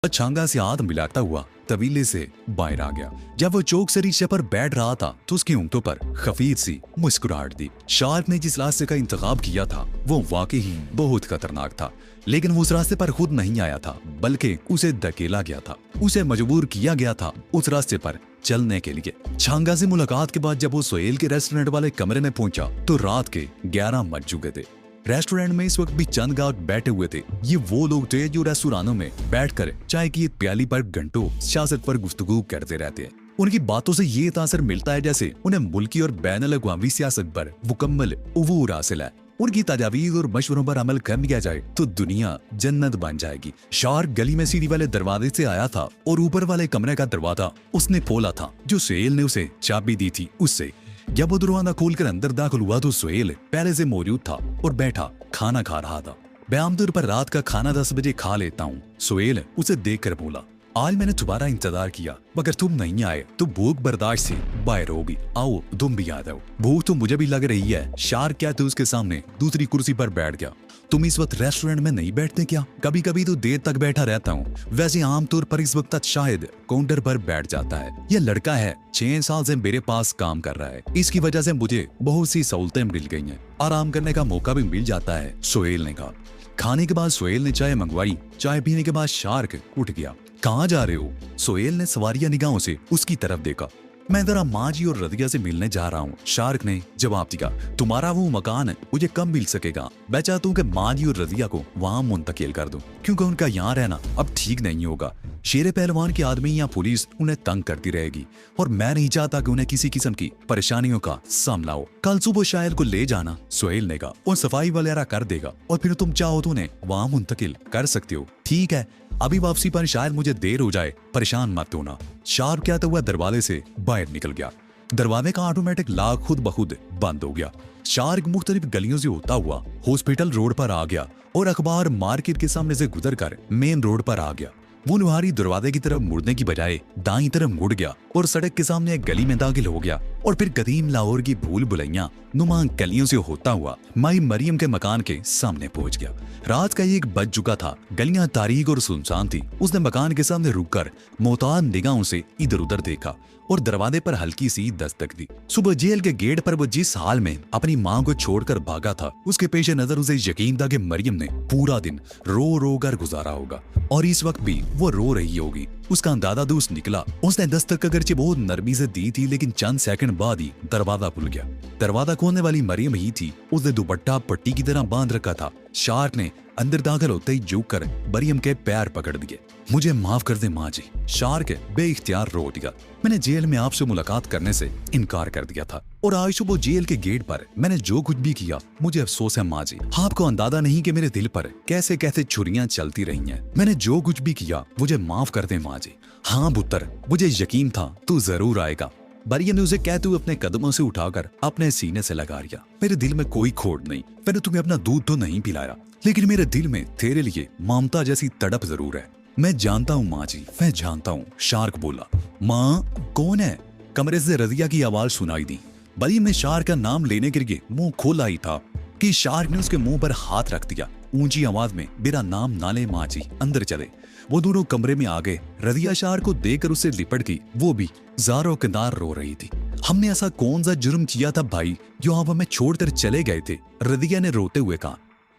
छांगा से हाथ मिलाता हुआ तवीले से बाहर आ गया। जब वो चौक से रिक्शे पर बैठ रहा था तो उसकी ऊँटों पर खफीफ सी मुस्कुराहट दी। शार्क ने जिस रास्ते का इंतखाब किया था वो वाकई ही बहुत खतरनाक था, लेकिन वो उस रास्ते पर खुद नहीं आया था बल्कि उसे धकेला गया था। उसे मजबूर किया गया था उस रास्ते पर चलने के लिए। छांगा से मुलाकात के बाद जब वो सोहेल के रेस्टोरेंट वाले कमरे में पहुंचा तो रात के 11 बज चुके थे। रेस्टोरेंट में इस वक्त भी चंद गाहक बैठे हुए थे। ये वो लोग थे जो रेस्टोरेंटों में बैठकर चाय की एक प्याली पर घंटों सियासत पर गुफ्तगू करते रहते हैं। उनकी बातों से ये तासर मिलता है जैसे उन्हें मुल्की और बैनुल अक़वामी सियासत पर मुकम्मल उबूर हासिल है। उनकी तजावीज़ और मशवरों पर अमल कर लिया जाए तो दुनिया जन्नत बन जाएगी। शार्क गली में सीढ़ी वाले दरवाजे से आया था और ऊपर वाले कमरे का दरवाजा उसने खोला था जो सोहेल ने उसे चाबी दी थी उससे। जब वो दरवाजा खोलकर अंदर दाखिल हुआ तो सोहेल पहले से मौजूद था और बैठा खाना खा रहा था। मैं आमतौर पर रात का खाना 10 बजे खा लेता हूँ, सोहेल उसे देखकर बोला। आज मैंने तुम्हारा इंतजार किया मगर तुम नहीं आए तो भूख बर्दाश्त से बाहर होगी। आओ तुम भी आ जाओ। भूख तो मुझे भी लग रही है, शार्क कहते उसके सामने दूसरी कुर्सी पर बैठ गया। तुम इस वक्त रेस्टोरेंट में नहीं बैठते क्या? कभी कभी तो देर तक बैठा रहता हूँ, वैसे आमतौर पर इस वक्त शायद काउंटर पर बैठ जाता है। यह लड़का है 6 साल से मेरे पास काम कर रहा है, इसकी वजह से मुझे बहुत सी सहूलतें मिल गई हैं, आराम करने का मौका भी मिल जाता है, सोहेल ने कहा। खाने के बाद सोहेल ने चाय मंगवाई। चाय पीने के बाद शार्क उठ गया। कहाँ जा रहे हो? सोहेल ने सवारिया निगाहों से उसकी तरफ देखा। मैं जरा माँ जी और रदिया से मिलने जा रहा हूँ, शार्क ने जवाब दिया। तुम्हारा वो मकान मुझे कब मिल सकेगा? मैं चाहता हूँ कि माँ जी और रदिया को वहाँ मुंतकिल कर दूँ क्योंकि उनका यहाँ रहना अब ठीक नहीं होगा। शेर पहलवान की आदमी या पुलिस उन्हें तंग करती रहेगी और मैं नहीं चाहता कि उन्हें किसी किस्म की परेशानियों का सामना हो। कल सुबह शायर को ले जाना, सोहेल ने कहा, और सफाई वगैरह कर देगा और फिर तुम चाहो तो उन्हें वहाँ मुंतकिल कर सकते हो। ठीक है, अभी वापसी पर शायद मुझे देर हो जाए, परेशान मत होना। शार्क कहता हुआ दरवाजे से बाहर निकल गया। दरवाजे का ऑटोमेटिक लॉक खुद ब खुद बंद हो गया। शार्क मुख्तलिफ गलियों से होता हुआ हॉस्पिटल रोड पर आ गया और अखबार मार्केट के सामने से गुजरकर मेन रोड पर आ गया। वो नुहारी दरवाजे की तरफ मुड़ने की बजाय दाईं तरफ मुड़ गया और सड़क के सामने एक गली में दाखिल हो गया और फिर कदीम लाहौर की भूल भुलैया नुमा गलियों से होता हुआ माई मरियम के मकान के सामने पहुंच गया। रात का 1 बज चुका था। गलियां तारीक और सुनसान थी। उसने मकान के सामने रुककर मोहताज निगाहों से इधर उधर देखा और दरवाजे पर हल्की सी दस्तक दी। सुबह जेल के गेट पर वो जिस हाल में अपनी मां को छोड़कर भागा था उसके पेश नजर उसे यकीन था कि मरियम ने पूरा दिन रो रो कर गुजारा होगा और इस वक्त भी वो रो रही होगी। उसका अंदाजा दुरुस्त निकला। उसने दस्तक अगरचे बहुत नरमी से दी थी लेकिन चंद सेकंड बाद ही दरवाजा खुल गया। दरवाजा खोलने वाली मरियम ही थी। उसने दुपट्टा पट्टी की तरह बांध रखा था। शार्क ने अंदर दाखिल होते ही झुक कर मरियम के पैर पकड़ दिए। मुझे माफ कर दे माँ जी, शार्क बेइख्तियार रो दिया। मैंने जेल में आपसे मुलाकात करने से इनकार कर दिया था और आज सुबह जेल के गेट पर मैंने जो कुछ भी किया मुझे अफसोस है माँ जी। आपको अंदाजा नहीं कि मेरे दिल पर कैसे कैसे छुरियां चलती रही हैं। मैंने जो कुछ भी किया मुझे माफ कर दे माँ जी। हाँ पुत्र, मुझे यकीन था तू जरूर आएगा। मरियम ने उसे कहते हुए अपने कदमों से उठाकर अपने सीने से लगा लिया। मेरे दिल में कोई खोट नहीं, मैंने तुम्हें अपना दूध तो नहीं पिलाया, लेकिन मेरे दिल में तेरे लिए ममता जैसी तड़प जरूर है। मैं जानता हूँ माँ जी, मैं जानता हूँ, शार्क बोला। माँ कौन है? कमरे से रजिया की आवाज सुनाई दी। मरियम ने शार्क का नाम लेने के लिए मुंह खोला ही था कि शार्क ने उसके मुंह पर हाथ रख दिया। ऊंची आवाज में, मेरा नाम ना ले माँ जी, अंदर चले। वो दोनों कमरे में आ गए। रजिया शार्क को देखकर उससे लिपट गई। वो भी जारो किनार रो रही थी। हमने ऐसा कौन सा जुर्म किया था भाई जो आप हमें छोड़कर चले गए थे? रजिया ने रोते हुए कहा।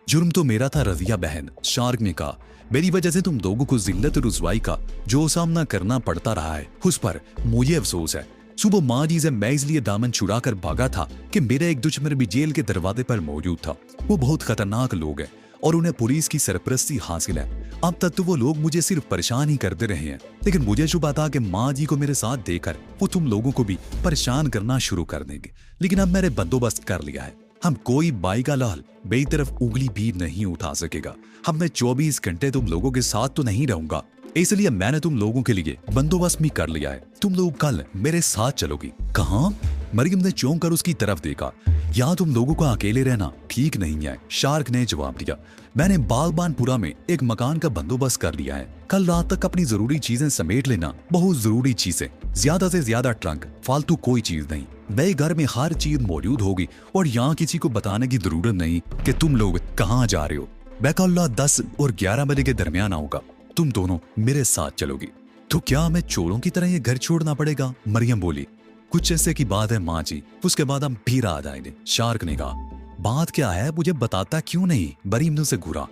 जुर्म तो मेरा था रजिया बहन, शार्क ने कहा। मेरी वजह से तुम लोगों को जिल्लत और रुसवाई का जो सामना करना पड़ता रहा है उस पर मुझे अफसोस है। सुबह माँ जी से मैं इसलिए दामन छुड़ा कर भागा था कि मेरा एक दुश्मन भी जेल के दरवाजे पर मौजूद था। वो बहुत खतरनाक लोग हैं और उन्हें पुलिस की सरपरस्ती हासिल है। अब तक तो वो लोग मुझे सिर्फ परेशान ही करते रहे हैं, लेकिन मुझे शुबा था कि माँ जी को मेरे साथ देकर वो तुम लोगों को भी परेशान करना शुरू कर देंगे। लेकिन अब मैंने बंदोबस्त कर लिया है। हम कोई बाई का लाल मेरी तरफ उंगली भी नहीं उठा सकेगा। अब मैं 24 घंटे तुम लोगों के साथ तो नहीं रहूंगा, इसलिए मैंने तुम लोगों के लिए बंदोबस्त भी कर लिया है। तुम लोग कल मेरे साथ चलोगी। कहाँ? मरियम ने चौंक कर उसकी तरफ देखा। यहाँ तुम लोगों को अकेले रहना ठीक नहीं है, शार्क ने जवाब दिया। मैंने बागबानपुरा में एक मकान का बंदोबस्त कर लिया है। कल रात तक अपनी जरूरी चीजें समेट लेना, बहुत जरूरी चीजें, ज्यादा से ज्यादा ट्रंक, फालतू कोई चीज नहीं। नए घर में हर चीज मौजूद होगी और यहाँ किसी को बताने की जरूरत नहीं कि तुम लोग कहाँ जा रहे हो। मैं कल रात 10 और 11 बजे के दरमियान आऊंगा। तुम दोनों मेरे साथ चलोगी। तो क्या हमें चोरों की तरह ये घर छोड़ना पड़ेगा? मरियम बोली। कुछ ऐसे की बात है माँ जी, उसके बाद हम फिर आ जाएंगे। शार्क ने कहा। बात क्या है, मुझे बताता क्यों नहीं? मरियम ने उसे घूरा।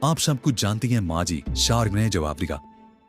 आप सब कुछ जानती हैं माँ जी, शार्क ने जवाब दिया।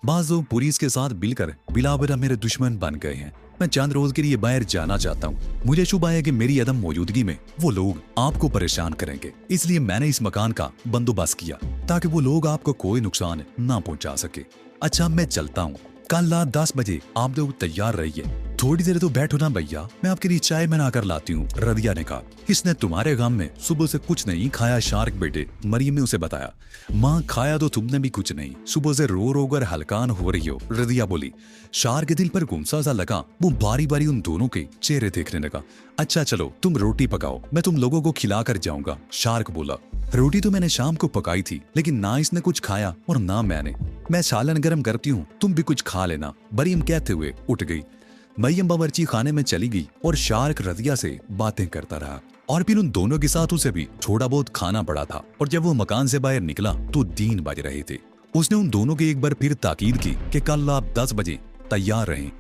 बाज लोग पुलिस के साथ मिलकर बिलावरा मेरे दुश्मन बन गए हैं। मैं चंद रोज के लिए बाहर जाना चाहता हूँ। मुझे शुबा है कि मेरी अदम मौजूदगी में वो लोग आपको परेशान करेंगे, इसलिए मैंने इस मकान का बंदोबस्त किया ताकि वो लोग आपको कोई नुकसान ना पहुंचा सके। अच्छा मैं चलता हूँ, कल रात 10 बजे आप लोग तैयार रहिए। थोड़ी देर तो बैठो ना भैया, मैं आपके लिए चाय बना कर लाती हूँ, रदिया ने कहा। इसने तुम्हारे गांव में सुबह से कुछ नहीं खाया शार्क बेटे, मरियम ने उसे बताया। माँ खाया तो तुमने भी कुछ नहीं, सुबह से रो रो कर हलकान हो रही हो, रदिया बोली। शार्क के दिल पर गुमसा सा लगा, वो बारी बारी उन दोनों के चेहरे देखने लगा। अच्छा चलो तुम रोटी पकाओ, मैं तुम लोगों को खिला कर जाऊंगा, शार्क बोला। रोटी तो मैंने शाम को पकाई थी, लेकिन ना इसने कुछ खाया और ना मैंने। मैं सालन गर्म करती हूँ, तुम भी कुछ खा लेना, मरियम कहते हुए उठ गई। मरियम बावर्ची खाने में चली गई और शार्क रदिया से बातें करता रहा और फिर उन दोनों के साथ उसे भी थोड़ा बहुत खाना पड़ा था। और जब वो मकान से बाहर निकला तो 3 बज रहे थे। उसने उन दोनों की एक बार फिर ताकीद की कि कल आप 10 बजे तैयार रहें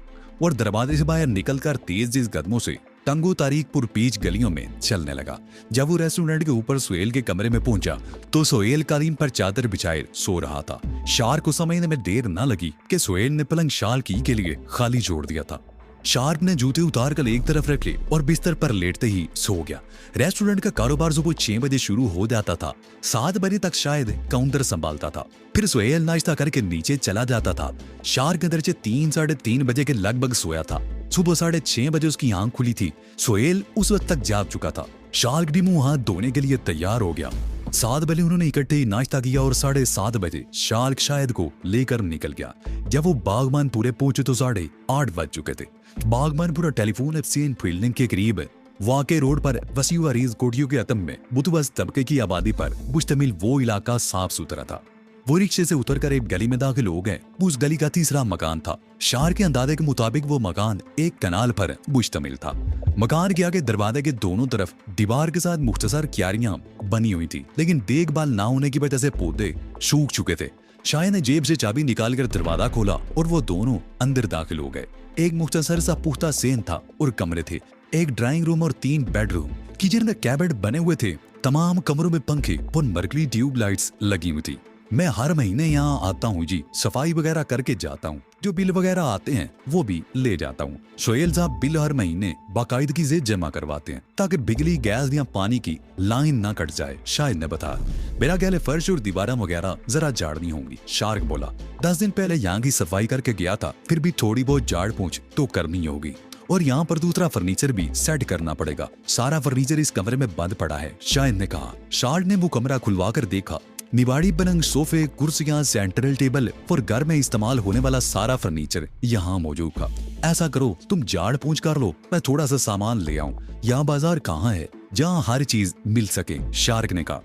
और दरवाजे से बाहर निकलकर तेज कदमों से टंगू तारीखपुर पीच गलियों में चलने लगा। जब वो रेस्टोरेंट के ऊपर सोहेल के कमरे में पहुंचा तो सोहेल कालीन पर चादर बिछाए सो रहा था। शार्क को समझने में देर न लगी कि सोहेल ने पलंग शाल की के लिए खाली छोड़ दिया था। शार्क ने जूते उतार कर एक तरफ रख लिए और बिस्तर पर लेटते ही सो गया। रेस्टोरेंट का कारोबार सुबह 6 बजे शुरू हो जाता था, 7 बजे तक शायद काउंटर संभालता था। फिर सोहेल नाश्ता करके नीचे चला जाता था। शार्क अंदर से 3-3:30 बजे के लगभग सोया था। सुबह 6:30 बजे उसकी आंख खुली थी। सोहेल उस वक्त तक जाग चुका था। शार्क भी मुंह हाथ धोने के लिए तैयार हो गया। 7 बजे उन्होंने इकट्ठे ही नाश्ता किया और 7:30 बजे शार्क शायद को लेकर निकल गया। जब वो बागमान पूरे पहुंचे तो 8:30 बज चुके थे। बागमानपुरा टेलीफोन एक्सचेंज बिल्डिंग के करीब वाके रोड पर वसीउ अरीज कोटियों के अतम में बुतवस तबके की आबादी पर मुश्तमिल वो इलाका साफ सुथरा था। वो रिक्शे से उतरकर एक गली में दाखिल हो गए। उस गली का तीसरा मकान था। शार्क के अंदाजे के मुताबिक वो मकान एक कनाल पर मुश्तमिल था। मकान के आगे दरवाजे के दोनों तरफ दीवार के साथ मुख्तसर क्यारियां बनी हुई थी, लेकिन देखभाल ना होने की वजह से पौधे सूख चुके थे। शायद ने जेब से चाबी निकालकर दरवाजा खोला और वो दोनों अंदर दाखिल हो गए। एक मुख्तसर सा पुख्ता सेन था और कमरे थे। एक ड्राइंग रूम और 3 बेडरूम। किचन में कैबिनेट बने हुए थे। तमाम कमरों में पंखे और मरकरी ट्यूब लाइट्स लगी हुई थी। मैं हर महीने यहाँ आता हूँ जी, सफाई वगैरह करके जाता हूँ। जो बिल वगैरह आते हैं वो भी ले जाता हूँ। सोहेल साहब बिल हर महीने बाकायदगी से जमा करवाते हैं ताकि बिजली, गैस या पानी की लाइन ना कट जाए। शायद ने बताया। मेरा ख्याल है फर्श और दीवारें वगैरह जरा झाड़नी होंगी, शार्क बोला। 10 दिन पहले यहाँ की सफाई करके गया था, फिर भी थोड़ी बहुत झाड़ पोंछ तो करनी होगी। और यहाँ पर दूसरा फर्नीचर भी सेट करना पड़ेगा। सारा फर्नीचर इस कमरे में बंद पड़ा है, शायद ने कहा। शार्क ने वो कमरा खुलवा कर देखा। निवाड़ी पलंग, सोफे, कुर्सियां, सेंट्रल टेबल और घर में इस्तेमाल होने वाला सारा फर्नीचर यहाँ मौजूद था। ऐसा करो तुम झाड़ पूछ कर लो, मैं थोड़ा सा सामान ले आऊं। यहाँ बाजार कहाँ है जहाँ हर चीज मिल सके, शार्क ने कहा।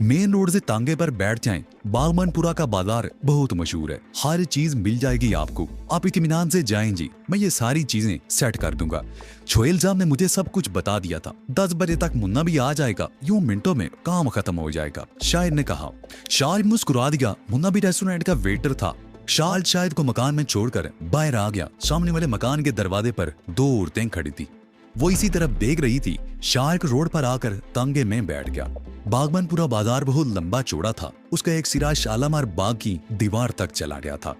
मेन रोड से तांगे पर बैठ जाएं। बागमानपुरा का बाजार बहुत मशहूर है, हर चीज मिल जाएगी आपको। आप इत्मीनान से जाएं जी, मैं ये सारी चीजें सेट कर दूंगा। सोहेल साहब ने मुझे सब कुछ बता दिया था। 10 बजे तक मुन्ना भी आ जाएगा, यूं मिनटों में काम खत्म हो जाएगा, शायद ने कहा। शार्क मुस्कुरा दिया। मुन्ना भी रेस्टोरेंट का वेटर था। शार्क शायद को मकान में छोड़कर बाहर आ गया। सामने वाले मकान के दरवाजे पर 2 औरतें खड़ी थी। वो इसी तरफ देख रही थी। शार्क रोड पर आकर तांगे में बैठ गया। बागमानपुरा बाजार बहुत लंबा चौड़ा था। उसका एक सिरा शालामार बाग की दीवार तक चला गया था।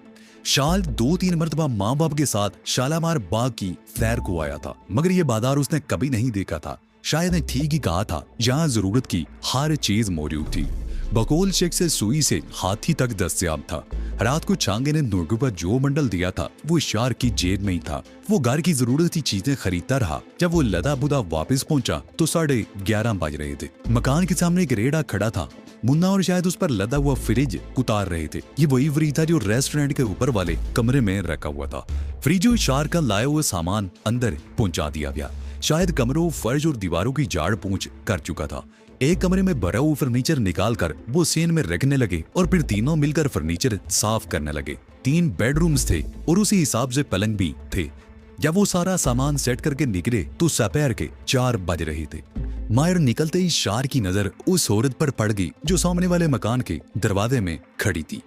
शार्क 2-3 मरतबा माँ बाप के साथ शालामार बाग की सैर को आया था, मगर ये बाजार उसने कभी नहीं देखा था। शायद ने ठीक ही कहा था, यहाँ जरूरत की हर चीज मौजूद थी। बकौल शेख से सुई से हाथी तक दस्तयाब था। रात को छांगे ने नोटू पर जो बंडल दिया था वो शार्क की जेब में ही था। वो घर की जरूरत की चीजें खरीदता रहा। जब वो लदा बुदा वापस पहुंचा तो 11:30 बज रहे थे। मकान के सामने एक रेड़ा खड़ा था। मुन्ना और शायद उस पर लदा हुआ फ्रिज उतार रहे थे। ये वही फ्रिज था जो रेस्टोरेंट के ऊपर वाले कमरे में रखा हुआ था। फ्रिज और शार्क का लाया हुआ सामान अंदर पहुंचा दिया गया। शायद कमरों, फर्श और दीवारों की झाड़ पूछ कर चुका था। एक कमरे में भरा हुआ फर्नीचर निकालकर वो सेन में रखने लगे और फिर तीनों मिलकर फर्नीचर साफ करने लगे। 3 बेडरूम्स थे और उसी हिसाब से पलंग भी थे। जब वो सारा सामान सेट करके निकले तो दोपहर के 4 बज रहे थे। मायर निकलते ही शार्क की नजर उस औरत पर पड़ गई जो सामने वाले मकान के दरवाजे में खड़ी थी।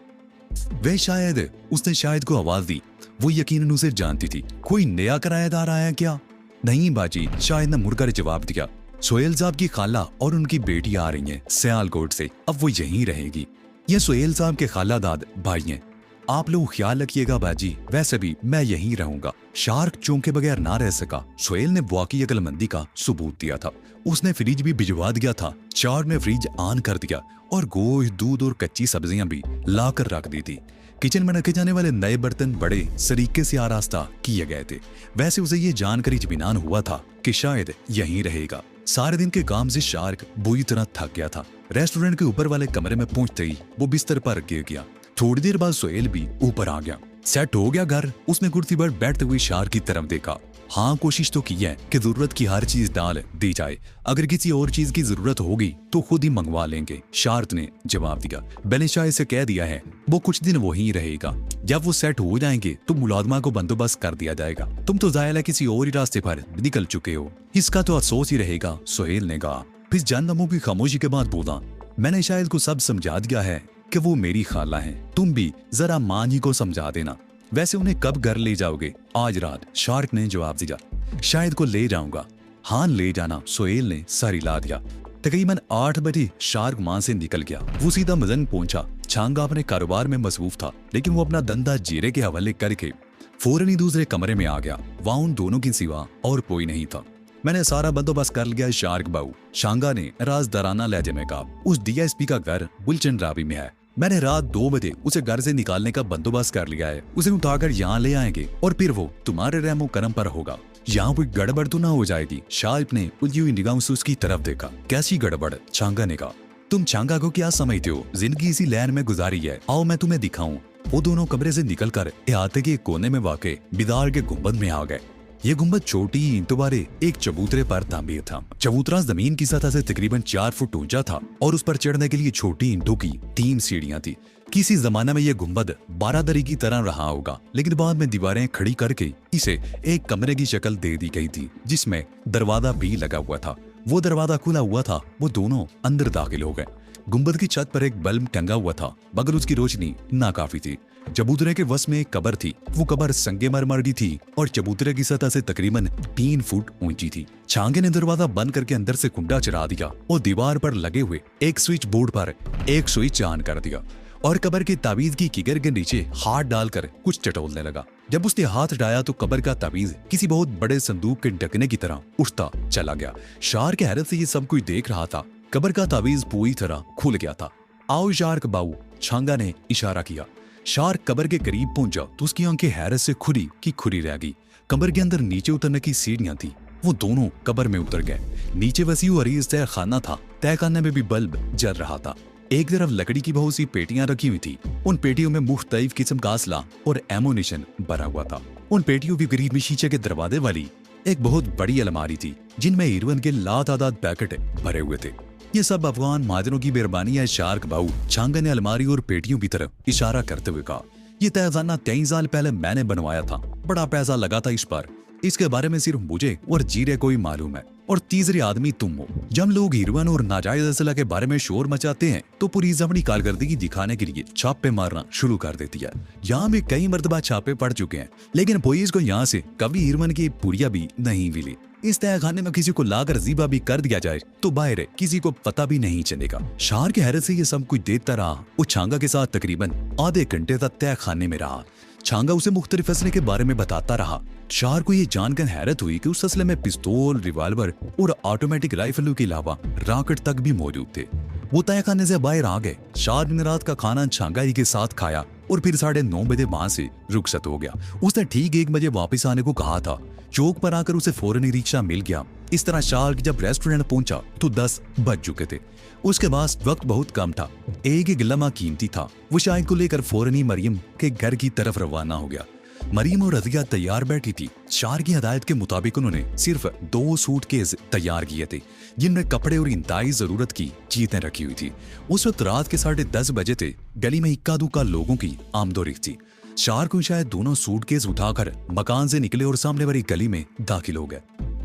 उसने शाहिद को आवाज दी। वो यकीनन उसे जानती थी। कोई नया किराएदार आया क्या? नहीं बाजी, शाहिद ने मुड़कर जवाब दिया। सोहेल साहब की खाला और उनकी बेटी आ रही हैं सियालकोट से, अब वो यहीं रहेगी। ये सोहेल साहब के खालादाद भाई हैं। आप लोग ख्याल रखिएगा बाजी, वैसे भी मैं यहीं रहूंगा। शार्क चौंके बगैर ना रह सका। सोहेल ने वाकई अक्लमंदी का सबूत दिया था। उसने फ्रिज भी भिजवा दिया था। शार्क ने फ्रिज ऑन कर दिया और गोश्त, दूध और कच्ची सब्जियां भी लाकर रख दी थी। किचन में रखे जाने वाले नए बर्तन बड़े सरीके से आरास्ता किए गए थे। वैसे उसे ये जानकर इत्मीनान हुआ था कि शायद यहीं रहेगा। सारे दिन के काम से शार्क बुरी तरह थक गया था। रेस्टोरेंट के ऊपर वाले कमरे में पहुंचते ही वो बिस्तर पर गिर गया। थोड़ी देर बाद सोहेल भी ऊपर आ गया। सेट हो गया घर? उसने कुर्सी पर बैठते हुए शार्क की तरफ देखा। हाँ, कोशिश तो की है कि जरूरत की हर चीज डाल दी जाए। अगर किसी और चीज की जरूरत होगी तो खुद ही मंगवा लेंगे, शार्क ने जवाब दिया। मैंने शायद से कह दिया है वो कुछ दिन वहीं रहेगा। जब वो सेट हो जाएंगे तो मुलाजमा को बंदोबस्त कर दिया जाएगा। तुम तो जाहिर है किसी और ही रास्ते पर निकल चुके हो। इसका तो अफसोस ही रहेगा, सोहेल ने कहा। फिर चंद लम्हों की खामोशी के बाद बोला, मैंने शायद को सब समझा दिया है कि वो मेरी खाला है। तुम भी जरा मां जी को समझा देना। वैसे उन्हें कब घर ले जाओगे? आज रात, शार्क ने जवाब दिया। शायद को ले जाऊंगा। हाँ ले जाना, सोहेल ने सर हिला दिया। तकरीबन 8 बजे शार्क मां से निकल गया। वो सीधा मजन पहुंचा। छांगा अपने कारोबार में मसरूफ था, लेकिन वो अपना धंधा जीरे के हवाले करके फौरन ही दूसरे कमरे में आ गया। वहां उन दोनों की सिवा और कोई नहीं था। मैंने सारा बंदोबस्त कर लिया शार्क बाबू, शांगा ने राजदाराना लहजे में कहा। उस डीएसपी का घर बुलचंद रावी में है। मैंने रात 2 बजे उसे घर से निकालने का बंदोबस्त कर लिया है। उसे उठाकर यहाँ ले आएंगे और फिर वो तुम्हारे रहमो करम पर होगा। यहाँ कोई गड़बड़ तो ना हो जाएगी। शार्क ने उलझी हुई निगाहों से उसकी तरफ देखा। कैसी गड़बड़? छांगा ने कहा। तुम छांगा को क्या समझते हो? जिंदगी इसी लैन में गुजारी है। आओ मैं तुम्हें दिखाऊं। वो दोनों कमरे से निकलकर इहाते के कोने में वाक़े बिदार के गुंबद में आ गए। ये गुंबद छोटी ईंटों वाले एक चबूतरे पर तामीर था। चबूतरा जमीन की सतह से तकरीबन 4 फुट ऊंचा था और उस पर चढ़ने के लिए छोटी ईंटों की 3 सीढ़ियां थी। किसी जमाने में यह गुंबद बारादरी की तरह रहा होगा, लेकिन बाद में दीवारें खड़ी करके इसे एक कमरे की शक्ल दे दी गई थी, जिसमें दरवाजा भी लगा हुआ था। वो दरवाजा खुला हुआ था। वो दोनों अंदर दाखिल हो गए। गुंबद की छत पर एक बल्ब टंगा हुआ था, मगर उसकी रोशनी नाकाफी थी। चबूतरे के वस में एक कब्र थी। वो कब्र संगमरमर की थी और चबूतरे की सतह से तकरीबन 3 फुट ऊंची थी। छांगे ने दरवाजा बंद करके अंदर से कुंडा चढ़ा दिया और दीवार पर लगे हुए एक स्विच बोर्ड पर एक स्विच ऑन कर दिया और कब्र की ताबीज की किगर के नीचे हाथ डालकर कुछ चटोलने लगा। जब उसने हाथ हटाया तो कब्र का ताबीज किसी बहुत बड़े संदूक के ढकने की तरह उठता चला गया। शार्क की हैरत से ये सब कुछ देख रहा था। कब्र का ताबीज पूरी तरह खुल गया था। आओ शार्क बाबू, छांगा ने इशारा किया। शार्क कब्र के करीब पहुंचा तो उसकी आंखें हैरत से खुली की खुली रह गई। कब्र के अंदर नीचे उतरने की सीढ़ियां थी। वो दोनों कब्र में उतर गए। नीचे वसीउ अरीज तय खाना था। तय खाने में भी बल्ब जल रहा था। एक तरफ लकड़ी की बहुत सी पेटियां रखी हुई थी। उन पेटियों में मुख्तलिफ किस्म का असला और एमोनिशन भरा हुआ था। उन पेटियों के करीब में शीशे के दरवाजे वाली एक बहुत बड़ी अलमारी थी, जिनमें हीरोइन के लातादाद पैकेट भरे हुए थे। ये सब अफगान महाजनों की मेहरबानी है शार्क बाबू, छांगा ने अलमारी और पेटियों की तरफ इशारा करते हुए कहा। ये तहखाना 23 साल पहले मैंने बनवाया था। बड़ा पैसा लगा था इस पर। इसके बारे में सिर्फ मुझे और जीरे को ही मालूम है, और तीसरे आदमी तुम हो। जब लोग हीरोइन और नाजायज असला के बारे में शोर मचाते हैं तो पुलिस अपनी कारकर्दगी दिखाने के लिए छापे मारना शुरू कर देती है। यहाँ में कई मर्तबा छापे पड़ चुके हैं, लेकिन पुलिस को यहाँ से कभी हीरोइन की पुड़िया भी नहीं मिली। इस तहखाने में किसी को लाकर ज़िबा भी कर दिया जाए तो बाहर किसी को पता भी नहीं चलेगा। शार्क की हैरत से ये सब कुछ देखता रहा। वो छांगा के साथ तकरीबन आधे घंटे तक तहखाने में रहा। छांगा उसे मुख्तलिफ असले के बारे में बताता रहा। शार्क को ये जानकर हैरत हुई कि उस असले में पिस्तौल, रिवाल्वर और ऑटोमेटिक राइफलों के अलावा रॉकेट तक भी मौजूद थे। वो तहखाने से बाहर आ गए। शार्क ने रात का खाना छांगाई के साथ खाया और फिर 9:30 बजे वहां से रुखसत हो गया। उसने ठीक 1 बजे वापस आने को कहा था। चौक पर आकर उसे फौरन ही रिक्शा मिल गया। इस तरह शार्क जब रेस्टोरेंट पहुंचा तो 10 बज चुके थे। उसके पास वक्त बहुत कम था। एक ही गिल्लमा कीमती था। वो शाहिद को लेकर फौरन ही मरियम के घर की तरफ रवाना हो गया। मरियम और रज़िया तैयार बैठी थी। शार्क की हदायत के मुताबिक उन्होंने सिर्फ 2 सूटकेस तैयार किए थे, जिनमें कपड़े और इंतहाई जरूरत की चीजें रखी हुई थी। उस वक्त रात के 10:30 बजे थे। गली में इक्का दुक्का लोगों की आमदोरफ्त थी। शार्क को शायद दोनों सूटकेस उठाकर मकान से निकले और सामने वाली गली में दाखिल हो गए।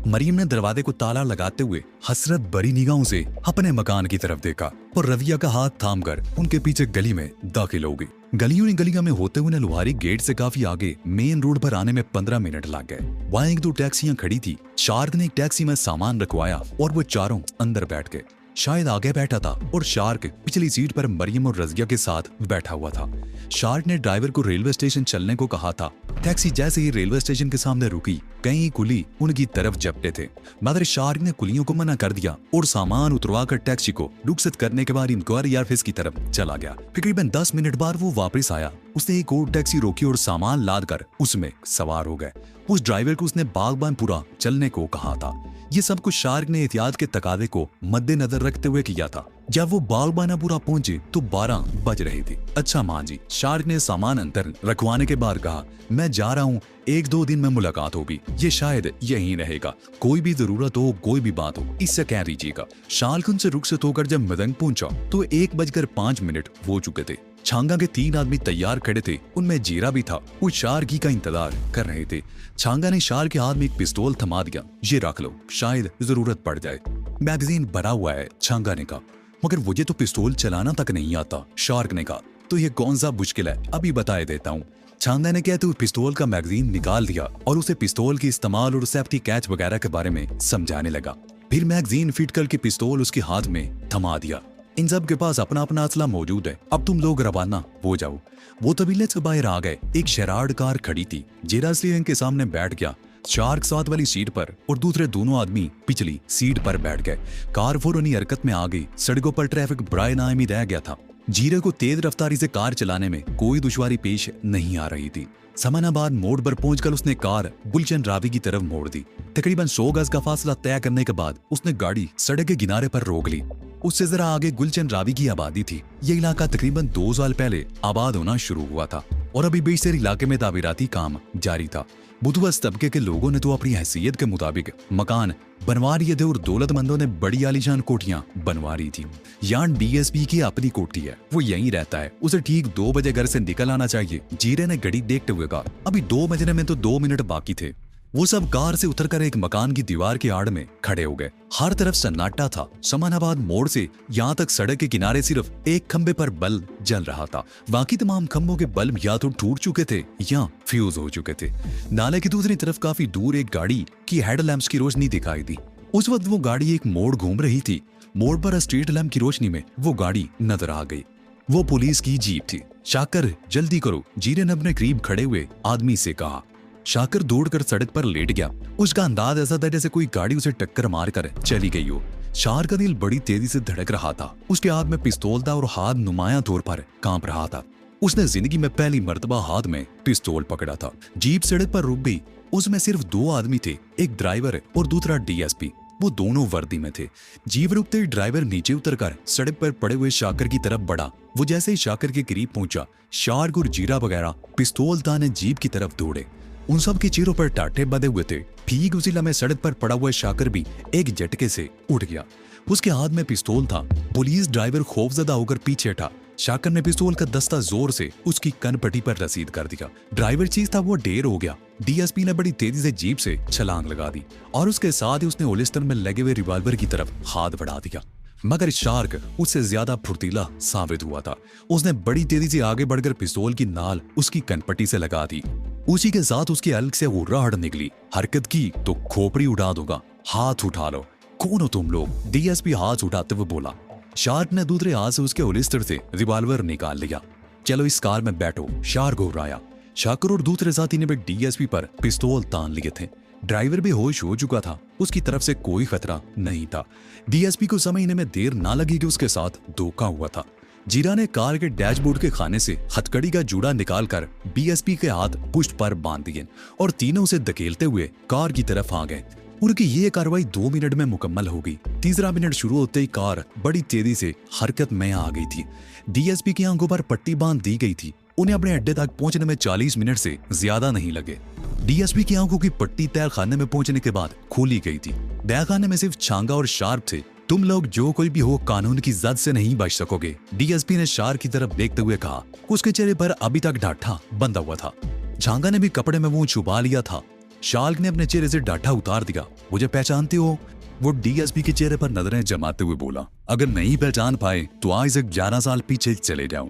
मरियम ने दरवाजे को ताला लगाते हुए हसरत भरी निगाहों से अपने मकान की तरफ देखा और रविया का हाथ थामकर उनके पीछे गली में दाखिल हो गई। गलियों ने गलियां में होते हुए लुहारी गेट से काफी आगे मेन रोड पर आने में 15 मिनट लग गए। वहाँ 1-2 टैक्सियां खड़ी थी। शार्क ने एक टैक्सी में सामान रखवाया और वो चारों अंदर बैठ गए। शायद आगे बैठा था और शार्क पिछली सीट पर मरियम और रजिया के साथ बैठा हुआ था। शार्क ने ड्राइवर को रेलवे स्टेशन चलने को कहा था। टैक्सी जैसे ही रेलवे स्टेशन के सामने रुकी, कई कुली उनकी तरफ झपटे थे, मगर शार्क ने कुलियों को मना कर दिया और सामान उतरवाकर टैक्सी को रुखसत करने के बाद इंक्वायरी ऑफिस की तरफ चला गया। तकरीबन 10 मिनट बाद वो वापस आया। उसने एक और टैक्सी रोकी और सामान लाद कर उसमें सवार हो गए। उस ड्राइवर को उसने बागबानपुरा चलने को कहा था। ये सब कुछ शार्क ने एहतियात के तकादे को मद्देनजर रखते हुए किया था। जब वो बागबानापुरा पहुंचे तो 12 बज रही थी। अच्छा मां जी, शार्क ने सामान अंदर रखवाने के बाद कहा, मैं जा रहा हूँ, 1-2 दिन में मुलाकात होगी, ये शायद यहीं रहेगा। कोई भी जरूरत हो, कोई भी बात हो, इससे कह दीजिएगा। शार्क उनसे रुखसत होकर जब मदंग पहुंचा तो 1:05 हो चुके थे। छांगा के 3 आदमी तैयार खड़े थे, उनमें जीरा भी था। वो शार्क का इंतजार कर रहे थे। छांगा ने शार्क के हाथ में एक पिस्तौल थमा दिया। ये रख लो, शायद जरूरत पड़ जाए। मैगजीन भरा हुआ है, छांगा ने कहा। मगर मुझे तो पिस्तौल चलाना तक नहीं आता, शार्क ने कहा। तो ये कौन सा मुश्किल है, अभी बताए देता हूँ। छांगा ने कहते हुए पिस्तौल का मैगजीन निकाल दिया और उसे पिस्तौल के इस्तेमाल और सेफ्टी कैच वगैरह के बारे में समझाने लगा। फिर मैगजीन फिट करके पिस्तौल उसके हाथ में थमा दिया। इन सब के पास अपना अपना असला मौजूद है, अब तुम लोग रवाना हो जाओ। वो तबीले से बाहर आ गए। एक शेरार्ड कार खड़ी थी। जीरा स्लीन के सामने बैठ गया, शार्क साथ वाली सीट पर और दूसरे दोनों आदमी पिछली सीट पर बैठ गए। कार फौरन हरकत में आ गई। सड़कों पर ट्रैफिक बराए नामी रह गया था। जीरे को तेज रफ्तारी से कार चलाने में कोई दुश्वारी पेश नहीं आ रही थी। समानाबाद मोड़ पर पहुंचकर उसने कार गुलशन रावी की तरफ मोड़ दी। तकरीबन 100 गज का फासला तय करने के बाद उसने गाड़ी सड़क के किनारे पर रोक ली। उससे जरा आगे गुलशन रावी की आबादी थी। ये इलाका तकरीबन 2 साल पहले आबाद होना शुरू हुआ था और अभी बेशतर इलाके में तामीराती काम जारी था। बुधवस्त तबके के लोगों ने तो अपनी हैसियत के मुताबिक मकान बनवा लिए थे और दौलतमंदों ने बड़ी आलीशान कोठियां बनवा रही थी। यहाँ डीएसपी की अपनी कोठी है, वो यहीं रहता है। उसे ठीक 2 बजे घर से निकल आना चाहिए। जीरे ने घड़ी देखते हुए कहा, अभी 2 बजने में तो 2 मिनट बाकी थे। वो सब कार से उतरकर एक मकान की दीवार की आड़ में खड़े हो गए। हर तरफ सन्नाटा था। समानाबाद मोड़ से यहाँ तक सड़क के किनारे सिर्फ एक खंबे पर बल्ब जल रहा था। बाकी तमाम खंभों के बल्ब या तो टूट चुके थे या फ्यूज हो चुके थे। नाले की दूसरी तरफ काफी दूर एक गाड़ी की हेडलैम्प्स की रोशनी दिखाई दी। उस वक्त वो गाड़ी एक मोड़ घूम रही थी। मोड़ पर स्ट्रीट लैम्प की रोशनी में वो गाड़ी नजर आ गई। वो पुलिस की जीप थी। शाकर जल्दी करो, जीरे ने अपने करीब खड़े हुए आदमी से कहा। शाकर दौड़कर सड़क पर लेट गया। उसका अंदाज ऐसा था जैसे कोई गाड़ी उसे टक्कर मारकर चली गई हो। शार का दिल बड़ी तेजी से धड़क रहा था। उसके हाथ में पिस्तौल था और हाथ नुमाया तौर पर कांप रहा था। उसने जिंदगी में पहली मर्तबा हाथ में पिस्तौल पकड़ा था। जीप सड़क पर रुक गई। उसमें सिर्फ 2 आदमी थे, एक ड्राइवर और दूसरा डीएसपी। वो दोनों वर्दी में थे। जीप रुकते ही ड्राइवर नीचे उतरकर सड़क पर पड़े हुए शाकर की तरफ बढ़ा। वो जैसे ही शाकर के करीब पहुंचा, शार्क और जीरा वगैरह पिस्तौल ताने जीप की तरफ दौड़े। उन सब के चेहरों पर टाटे बंधे हुए थे। ठीक उसी लम्हे सड़क पर पड़ा हुआ शाकर भी एक झटके से उठ गया। उसके हाथ में पिस्तौल था। पुलिस ड्राइवर खौफजदा होकर पीछे हटा। शाकर ने पिस्तौल का दस्ता जोर से उसकी कनपट्टी पर रसीद कर दिया। ड्राइवर चीज था वो ढेर हो गया। डीएसपी ने बड़ी तेजी से जीप से छलांग लगा दी और उसके साथ ही उसने होलिस्टर में लगे हुए रिवॉल्वर की तरफ हाथ बढ़ा दिया। मगर शार्क उससे ज्यादा फुर्तीला साबित हुआ था। उसने बड़ी तेजी से आगे बढ़कर पिस्तौल की नाल उसकी कनपट्टी से लगा दी। उसी के साथ उसकी हल्क से हुर्राहट निकली। हरकत की तो खोपड़ी उड़ा दूंगा, हाथ उठा लो। कौन हो तुम लोग? डीएसपी हाथ उठाते हुए बोला। शार्क ने दूसरे हाथ से उसके होलिस्टर से रिवॉल्वर निकाल लिया। चलो इस कार में बैठो, शार्क घबराया। शाकर और दूसरे साथी ने भी डीएसपी पर पिस्तौल तान लिए थे। ड्राइवर भी होश हो चुका था। उसकी तरफ से कोई खतरा नहीं था। डीएसपी को समझने में देर ना लगी कि उसके साथ धोखा हुआ था। जीरा ने कार के डैशबोर्ड के खाने से हथकड़ी का जूड़ा निकालकर डीएसपी के हाथ पुष्ट पर बांध दिए और तीनों उसे धकेलते हुए कार की तरफ आ गए। उनकी ये कार्रवाई 2 मिनट में मुकम्मल हो गई। तीसरा मिनट शुरू होते ही कार बड़ी तेजी से हरकत में आ गई थी। डीएसपी की आंखों पर पट्टी बांध दी गई थी। उन्हें अपने अड्डे तक पहुंचने में 40 मिनट से ज्यादा नहीं लगे। डीएसपी की आंखों की पट्टी तहखाने में पहुंचने के बाद खोली गई थी। तहखाने में सिर्फ छांगा और शार्प थे। तुम लोग जो कोई भी हो, कानून की जद से नहीं बच सकोगे, डीएसपी ने शार्क की तरफ देखते हुए कहा। उसके चेहरे पर अभी तक ढाठा बंधा हुआ था। छांगा ने भी कपड़े में मुंह छुपा लिया था। शार्क ने अपने चेहरे से डांठा उतार दिया। मुझे पहचानते हो? वो डीएसपी के चेहरे पर नजरें जमाते हुए बोला। अगर नहीं पहचान पाए तो आज से 11 साल पीछे चले जाओ।